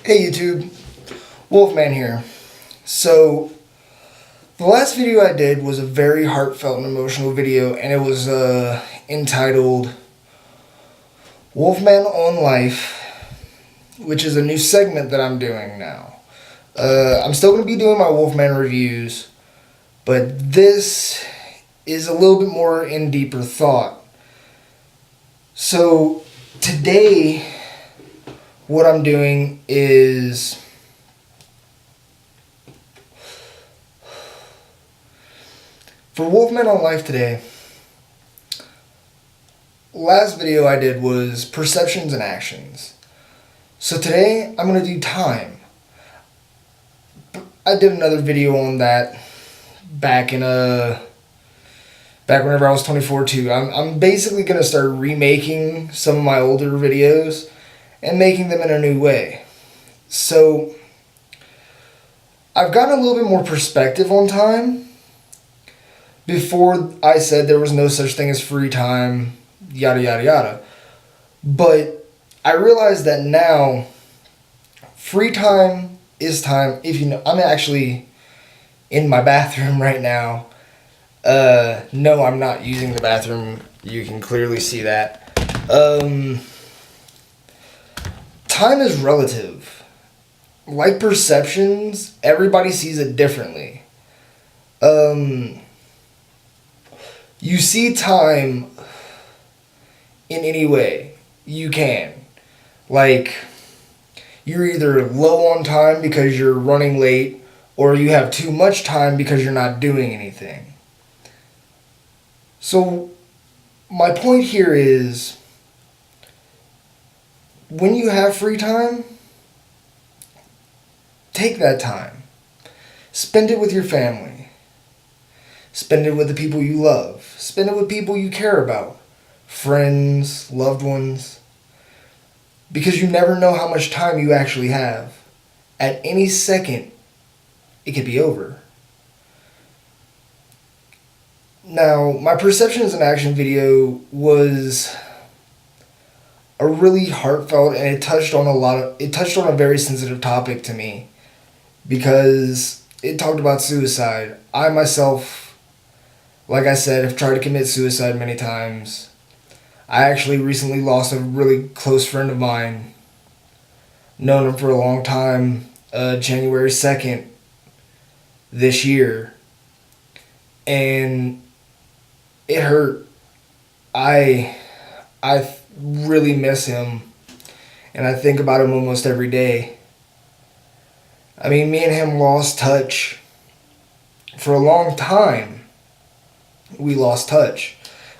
Hey YouTube, Wolfman here. So, the last video I did was a very heartfelt and emotional video, and it was entitled Wolfman on Life, which is a new segment that I'm doing now. I'm still going to be doing my Wolfman reviews, but this is a little bit more in deeper thought. So, today, what I'm doing is for Wolfman on Life today. Last video I did was perceptions and actions. So today I'm going to do time. I did another video on that back whenever I was 24 too. I'm basically going to start remaking some of my older videos and making them in a new way. So, I've gotten a little bit more perspective on time. Before I said there was no such thing as free time, yada yada yada. But I realized that now, free time is time, if you know, I'm actually in my bathroom right now. No, I'm not using the bathroom. You can clearly see that. Time is relative. Like perceptions, everybody sees it differently. You see time in any way you can. Like, you're either low on time because you're running late, or you have too much time because you're not doing anything. So, my point here is, when you have free time, take that time. Spend it with your family. Spend it with the people you love. Spend it with people you care about. Friends, loved ones. Because you never know how much time you actually have. At any second, it could be over. Now, my perceptions and action video was a really heartfelt, and it touched on a very sensitive topic to me, because it talked about suicide. I myself, like I said, have tried to commit suicide many times. I actually recently lost a really close friend of mine, known him for a long time, January 2nd this year, and it hurt. I really miss him, and I think about him almost every day. I mean, me and him lost touch for a long time. We lost touch,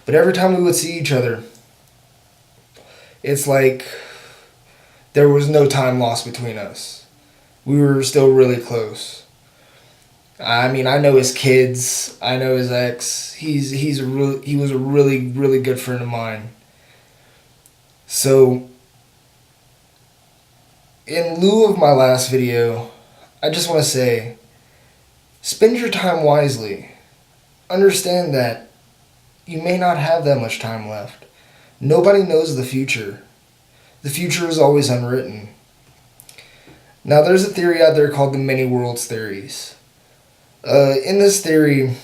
but every time we would see each other, it's like there was no time lost between us. We were still really close. I mean, I know his kids, I know his ex. He was a really good friend of mine. So, in lieu of my last video, I just want to say, spend your time wisely. Understand that you may not have that much time left. Nobody knows the future. The future is always unwritten. Now, there's a theory out there called the many worlds theories. In this theory,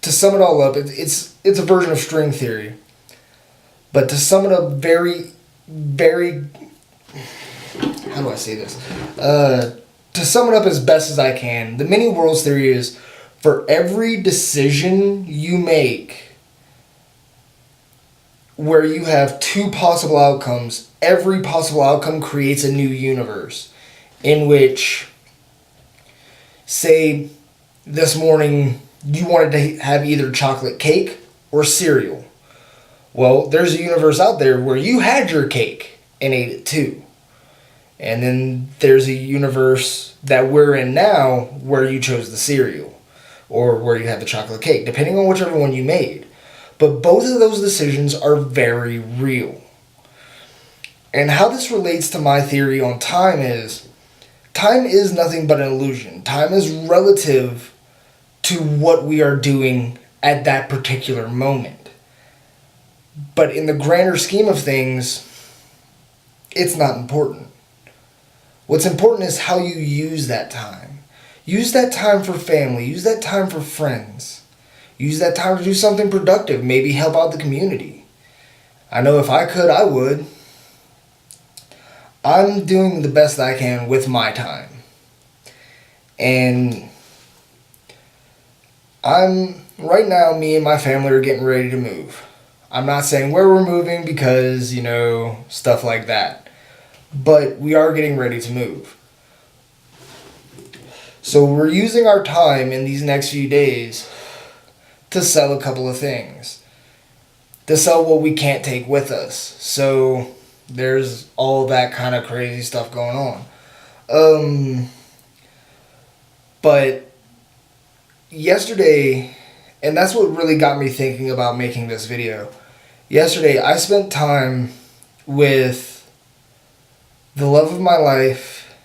to sum it all up, it's a version of string theory. But to sum it up very, how do I say this? To sum it up as best as I can, the many worlds theory is, for every decision you make where you have two possible outcomes, every possible outcome creates a new universe in which, say, this morning you wanted to have either chocolate cake or cereal. Well, there's a universe out there where you had your cake and ate it too. And then there's a universe that we're in now where you chose the cereal or where you had the chocolate cake, depending on whichever one you made. But both of those decisions are very real. And how this relates to my theory on time is nothing but an illusion. Time is relative to what we are doing at that particular moment. But in the grander scheme of things, it's not important. What's important is how you use that time. Use that time for family. Use that time for friends. Use that time to do something productive. Maybe help out the community. I know if I could, I would. I'm doing the best I can with my time. And right now, me and my family are getting ready to move. I'm not saying where we're moving because, stuff like that. But we are getting ready to move. So we're using our time in these next few days to sell a couple of things. To sell what we can't take with us. So there's all that kind of crazy stuff going on. But yesterday, and that's what really got me thinking about making this video. Yesterday, I spent time with the love of my life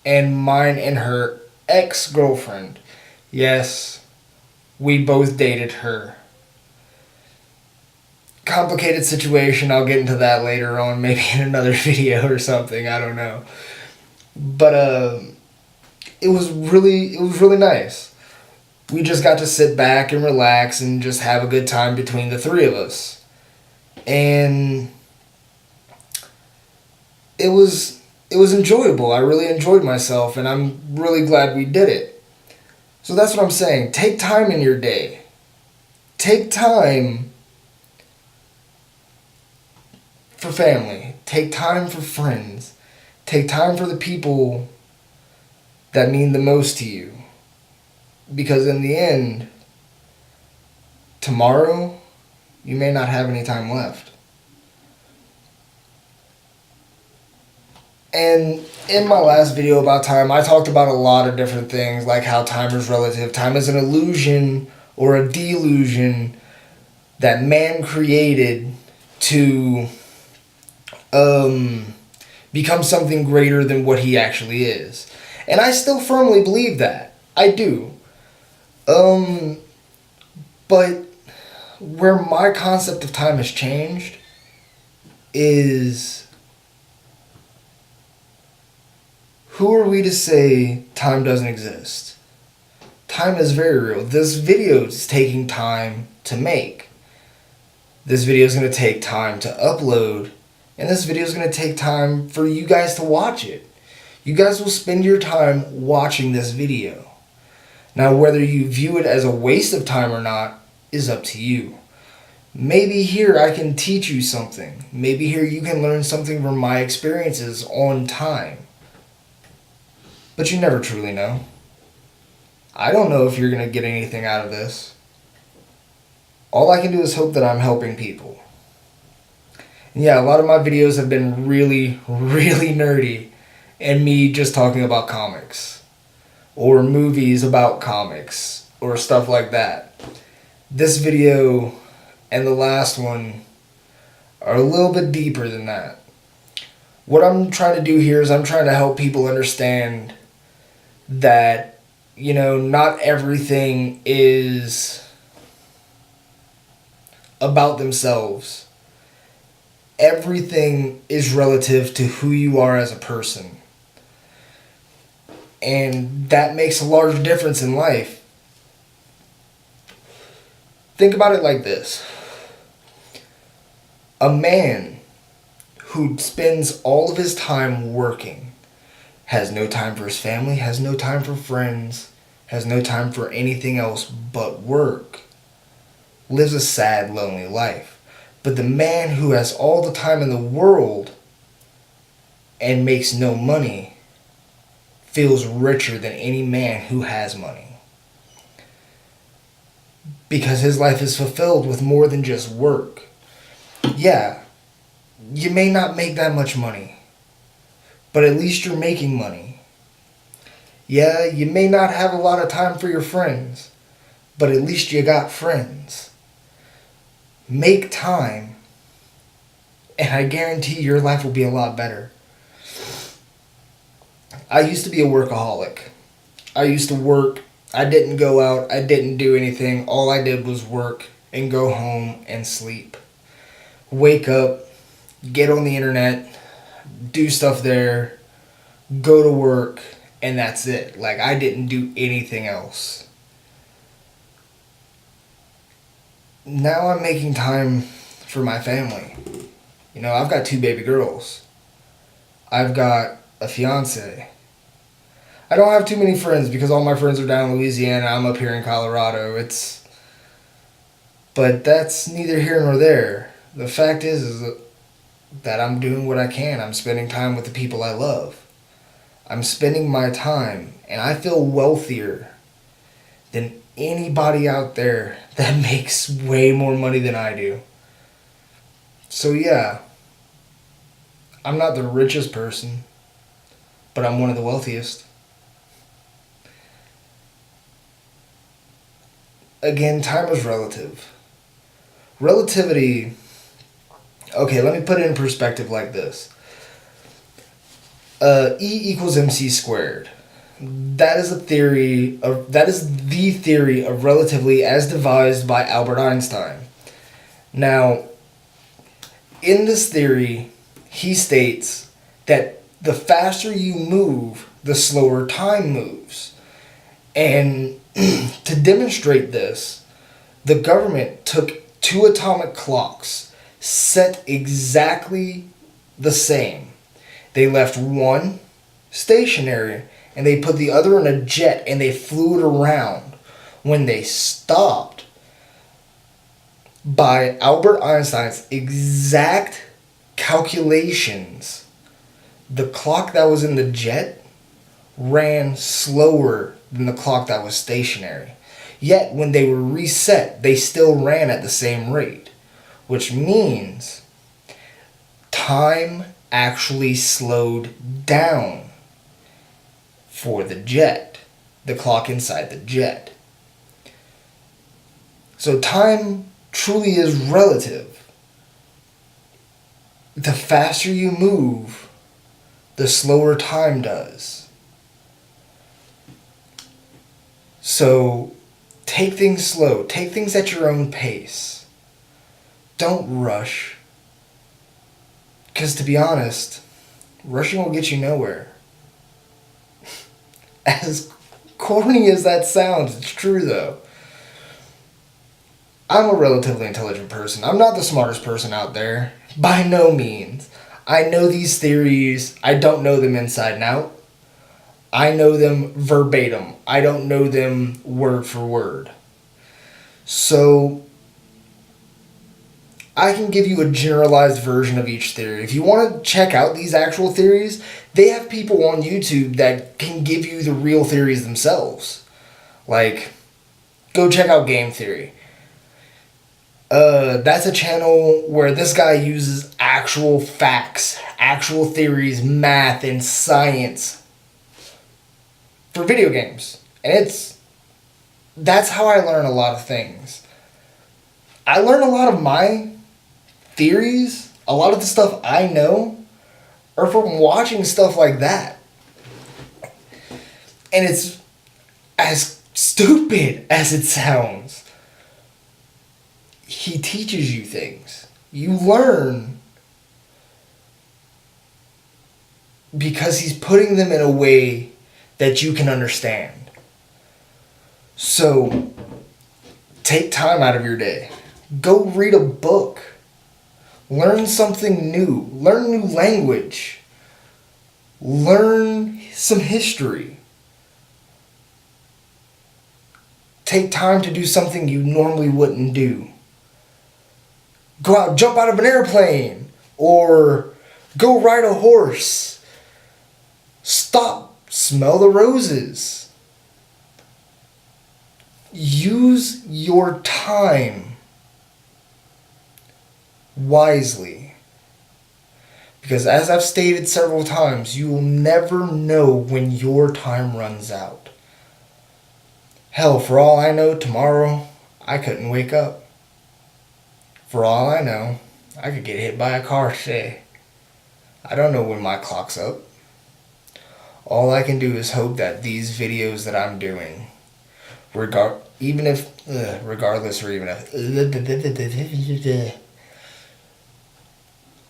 and mine and her ex-girlfriend. Yes, we both dated her. Complicated situation. I'll get into that later on, maybe in another video or something. I don't know. But it was really nice. We just got to sit back and relax and just have a good time between the three of us. And it was enjoyable. I really enjoyed myself, and I'm really glad we did it. So that's what I'm saying. Take time in your day. Take time for family. Take time for friends. Take time for the people that mean the most to you. Because in the end, tomorrow, you may not have any time left. And in my last video about time, I talked about a lot of different things, like how time is relative. Time is an illusion or a delusion that man created to become something greater than what he actually is. And I still firmly believe that. I do. But where my concept of time has changed is, who are we to say time doesn't exist? Time is very real. This video is taking time to make. This video is going to take time to upload. And this video is going to take time for you guys to watch it. You guys will spend your time watching this video. Now, whether you view it as a waste of time or not is up to you. Maybe here I can teach you something. Maybe here you can learn something from my experiences on time. But you never truly know. I don't know if you're going to get anything out of this. All I can do is hope that I'm helping people. And yeah, a lot of my videos have been really nerdy, and me just talking about comics or movies about comics or stuff like that. This video and the last one are a little bit deeper than that. What I'm trying to do here is I'm trying to help people understand that, not everything is about themselves. Everything is relative to who you are as a person. And that makes a large difference in life. Think about it like this. A man who spends all of his time working has no time for his family, has no time for friends, has no time for anything else but work, lives a sad, lonely life. But the man who has all the time in the world and makes no money feels richer than any man who has money. Because his life is fulfilled with more than just work. Yeah, you may not make that much money, but at least you're making money. Yeah, you may not have a lot of time for your friends, but at least you got friends. Make time, and I guarantee your life will be a lot better. I used to be a workaholic. I used to work. I didn't go out. I didn't do anything. All I did was work and go home and sleep. Wake up, get on the internet, do stuff there, go to work, and that's it. Like, I didn't do anything else. Now I'm making time for my family. You know, I've got 2 baby girls. I've got a fiance. I don't have too many friends because all my friends are down in Louisiana. I'm up here in Colorado. But that's neither here nor there. The fact is that I'm doing what I can. I'm spending time with the people I love. I'm spending my time, and I feel wealthier than anybody out there that makes way more money than I do. So yeah, I'm not the richest person, but I'm one of the wealthiest. Again, time is relative. Relativity, okay, let me put it in perspective like this. E equals MC squared. That is the theory of relativity as devised by Albert Einstein. Now, in this theory, he states that the faster you move, the slower time moves. And to demonstrate this, the government took 2 atomic clocks set exactly the same. They left one stationary and they put the other in a jet and they flew it around. When they stopped, by Albert Einstein's exact calculations, the clock that was in the jet ran slower than the clock that was stationary. Yet when they were reset, they still ran at the same rate, which means time actually slowed down for the jet, the clock inside the jet. So time truly is relative. The faster you move, the slower time does. So take things slow. Take things at your own pace. Don't rush. Because to be honest, rushing will get you nowhere. As corny as that sounds, it's true though. I'm a relatively intelligent person. I'm not the smartest person out there. By no means. I know these theories. I don't know them inside and out. I know them verbatim. I don't know them word for word. So I can give you a generalized version of each theory. If you want to check out these actual theories, they have people on YouTube that can give you the real theories themselves. Like, go check out Game Theory. That's a channel where this guy uses actual facts, actual theories, math, and science for video games. And that's how I learn a lot of things. I learn a lot of my theories, a lot of the stuff I know, are from watching stuff like that. And it's as stupid as it sounds. He teaches you things. You learn because he's putting them in a way that you can understand. So, take time out of your day. Go read a book. Learn something new. Learn a new language. Learn some history. Take time to do something you normally wouldn't do. Go out, jump out of an airplane, or go ride a horse. Stop, smell the roses. Use your time wisely. Because as I've stated several times, you will never know when your time runs out. Hell, for all I know, tomorrow I couldn't wake up. For all I know, I could get hit by a car today. I don't know when my clock's up. All I can do is hope that these videos that I'm doing,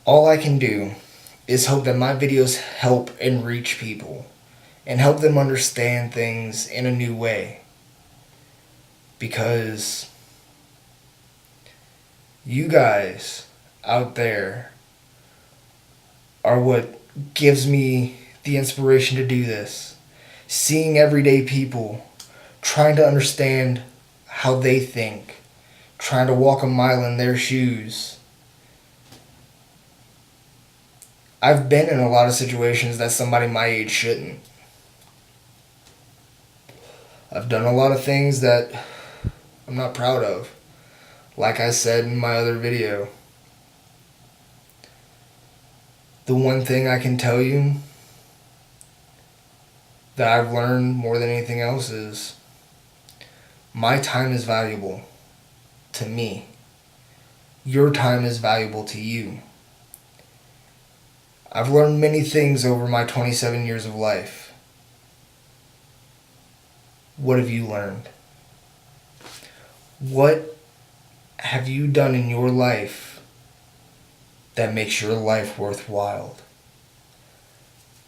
all I can do is hope that my videos help and reach people and help them understand things in a new way. Because you guys out there are what gives me the inspiration to do this. Seeing everyday people, trying to understand how they think, trying to walk a mile in their shoes. I've been in a lot of situations that somebody my age shouldn't. I've done a lot of things that I'm not proud of. Like I said in my other video. The one thing I can tell you that I've learned more than anything else is my time is valuable to me. Your time is valuable to you. I've learned many things over my 27 years of life. What have you learned? What have you done in your life that makes your life worthwhile?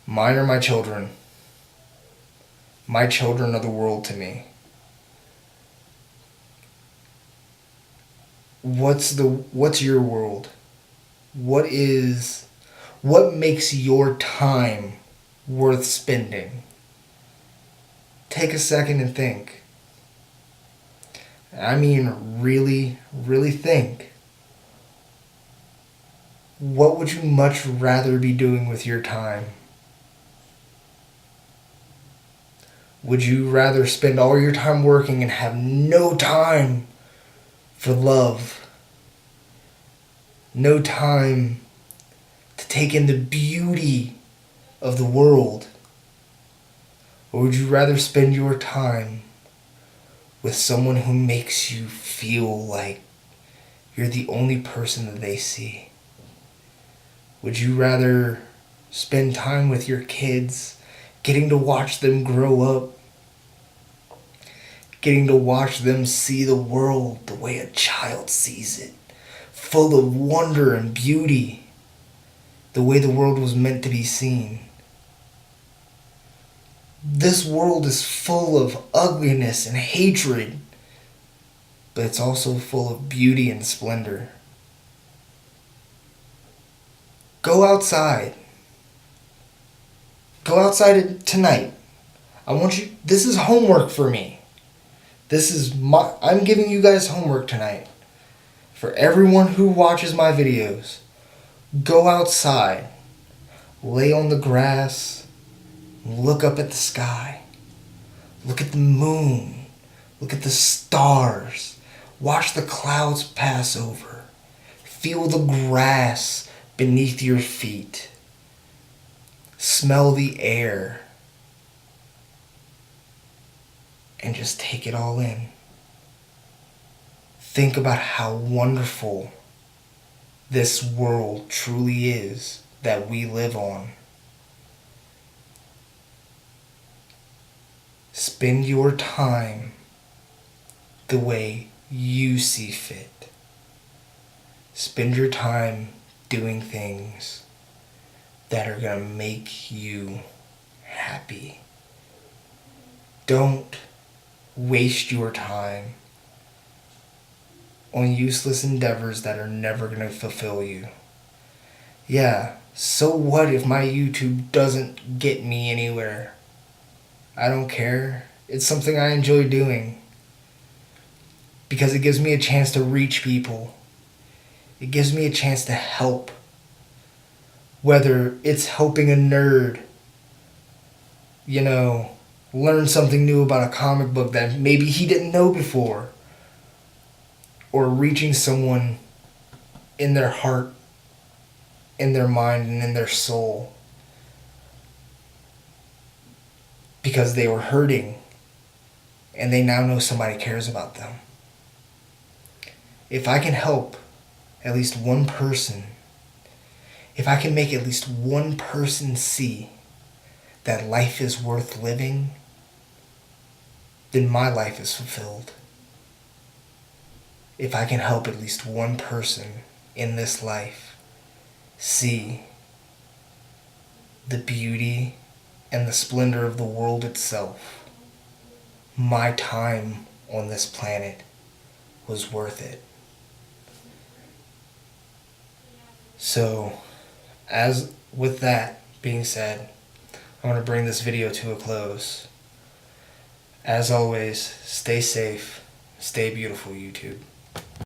Mine are my children. My children are the world to me. What's your world? What makes your time worth spending? Take a second and think. I mean, really, really think. What would you much rather be doing with your time? Would you rather spend all your time working and have no time for love? No time to take in the beauty of the world? Or would you rather spend your time with someone who makes you feel like you're the only person that they see? Would you rather spend time with your kids, getting to watch them grow up, getting to watch them see the world the way a child sees it, full of wonder and beauty, the way the world was meant to be seen? This world is full of ugliness and hatred, but it's also full of beauty and splendor. Go outside. Go outside tonight. This is homework for me. I'm giving you guys homework tonight. For everyone who watches my videos, go outside. Lay on the grass. Look up at the sky. Look at the moon. Look at the stars. Watch the clouds pass over. Feel the grass beneath your feet. Smell the air. And just take it all in. Think about how wonderful this world truly is that we live on. Spend your time the way you see fit. Spend your time doing things that are going to make you happy. Don't waste your time on useless endeavors that are never going to fulfill you. Yeah, so what if my YouTube doesn't get me anywhere? I don't care. It's something I enjoy doing because it gives me a chance to reach people. It gives me a chance to help. Whether it's helping a nerd, learn something new about a comic book that maybe he didn't know before, or reaching someone in their heart, in their mind, and in their soul because they were hurting and they now know somebody cares about them. If I can help at least one person, if I can make at least one person see that life is worth living, then my life is fulfilled. If I can help at least one person in this life see the beauty and the splendor of the world itself, my time on this planet was worth it. So, as with that being said, I want to bring this video to a close. As always, stay safe, stay beautiful, YouTube.